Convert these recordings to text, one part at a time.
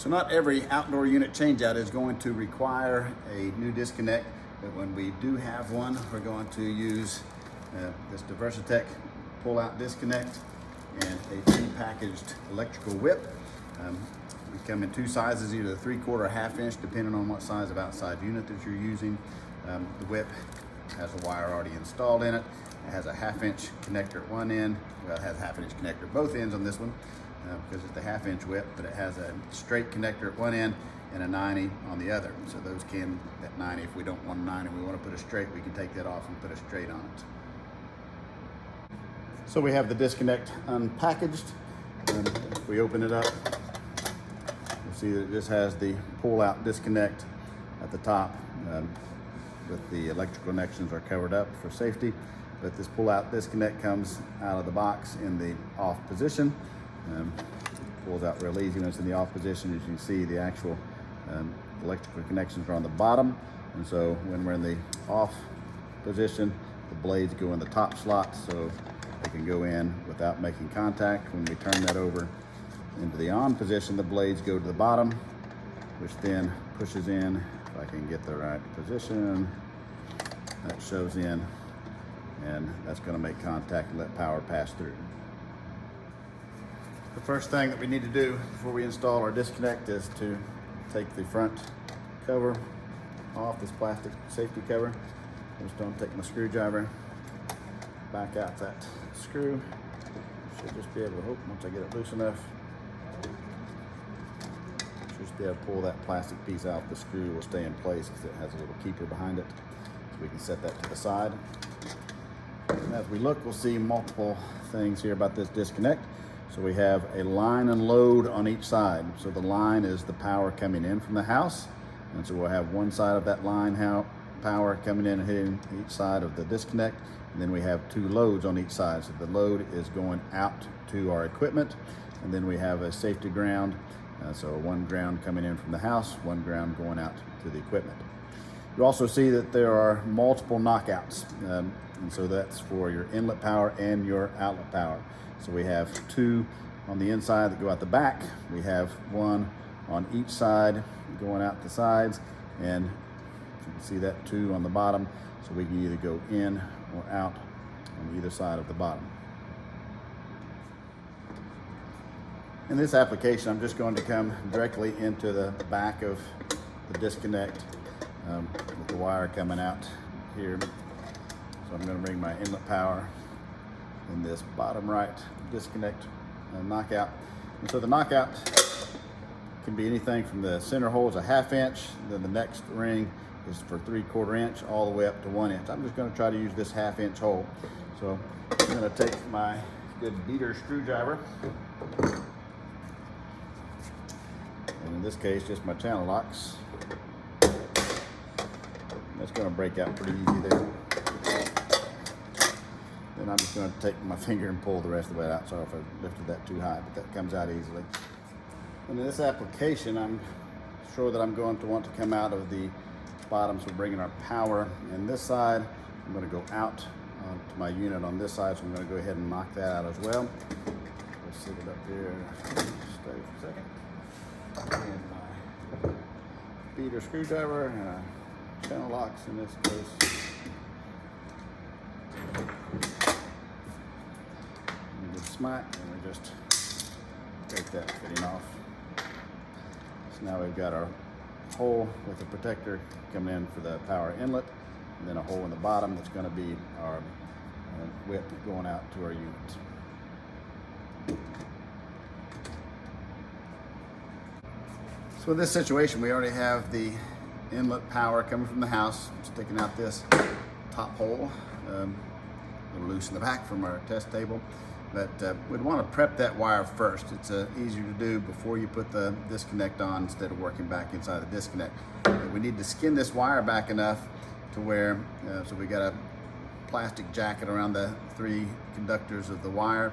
So not every outdoor unit changeout is going to require a new disconnect, but when we do have one, we're going to use this Diversitech pull-out disconnect and a pre-packaged electrical whip. We come in two sizes, either 3/4 or 1/2 inch, depending on what size of outside unit that you're using. The whip has a wire already installed in it. It has a 1/2 inch connector at one end. Well, it has a 1/2 inch connector at both ends on this one because it's the 1/2 inch whip, but it has a straight connector at one end and a 90 on the other. So those can, that 90, if we don't want a 90, we want to put a straight, we can take that off and put a straight on it. So we have the disconnect unpackaged. And if we open it up, you'll see that this has the pull-out disconnect at the top. With the electrical connections are covered up for safety, but this pull-out disconnect comes out of the box in the off position. Pulls out real easy when it's in the off position. As you can see, the actual electrical connections are on the bottom, and so when we're in the off position, the blades go in the top slot so they can go in without making contact. When we turn that over into the on position, the blades go to the bottom, which then pushes in. If I can get the right position, that shows in, and that's going to make contact and let power pass through. The first thing that we need to do before we install our disconnect is to take the front cover off, this plastic safety cover. I'm just going to take my screwdriver, back out that screw. Should just be able to, once I get it loose enough, just be able to pull that plastic piece out. The screw will stay in place because it has a little keeper behind it. So we can set that to the side. And as we look, we'll see multiple things here about this disconnect. So we have a line and load on each side. So the line is the power coming in from the house. And so we'll have one side of that line power coming in and hitting each side of the disconnect. And then we have two loads on each side. So the load is going out to our equipment. And then we have a safety ground. So one ground coming in from the house, one ground going out to the equipment. You also see that there are multiple knockouts. And so that's for your inlet power and your outlet power. So we have two on the inside that go out the back. We have one on each side going out the sides. And you can see that two on the bottom. So we can either go in or out on either side of the bottom. In this application, I'm just going to come directly into the back of the disconnect with the wire coming out here. So I'm going to bring my inlet power in this bottom right disconnect knockout. And so the knockout can be anything from the center hole is a 1/2 inch, then the next ring is for 3/4 inch all the way up to 1 inch. I'm just going to try to use this 1/2 inch hole. So I'm going to take my good beater screwdriver, and in this case just my channel locks. That's going to break out pretty easy there. Then I'm just going to take my finger and pull the rest of it out. Sorry if I lifted that too high, but that comes out easily. And in this application, I'm sure that I'm going to want to come out of the bottom, so we're bringing our power in this side. I'm going to go out to my unit on this side, so I'm going to go ahead and knock that out as well. Let's sit it up here. Stay for a second. And my beater screwdriver and channel locks in this case. And just smack, and we just take that fitting off. So now we've got our hole with the protector coming in for the power inlet, and then a hole in the bottom that's going to be our whip going out to our unit. So in this situation, we already have the inlet power coming from the house, sticking out this top hole. A little loose in the back from our test table, but we'd want to prep that wire first. It's easier to do before you put the disconnect on instead of working back inside the disconnect. We need to skin this wire back enough to where, so we got a plastic jacket around the 3 conductors of the wire.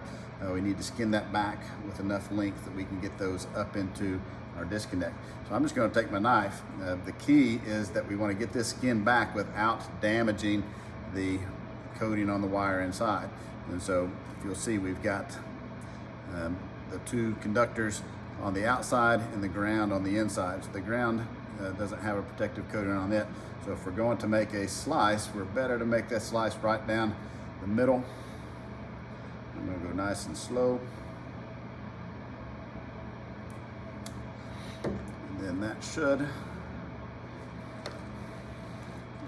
We need to skin that back with enough length that we can get those up into our disconnect. So I'm just going to take my knife. The key is that we want to get this skin back without damaging the coating on the wire inside. And so if you'll see, we've got the 2 conductors on the outside and the ground on the inside. So the ground doesn't have a protective coating on it. So if we're going to make a slice, we're better to make that slice right down the middle. I'm gonna go nice and slow. And then that should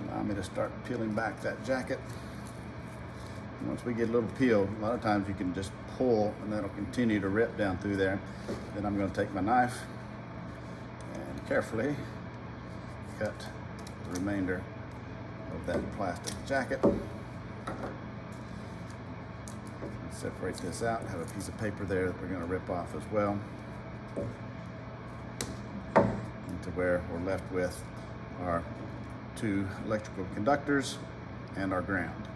allow me to start peeling back that jacket. And once we get a little peel, a lot of times you can just pull and that'll continue to rip down through there. Then I'm going to take my knife and carefully cut the remainder of that plastic jacket. Separate this out. Have a piece of paper there that we're going to rip off as well. To where we're left with our 2 electrical conductors and our ground.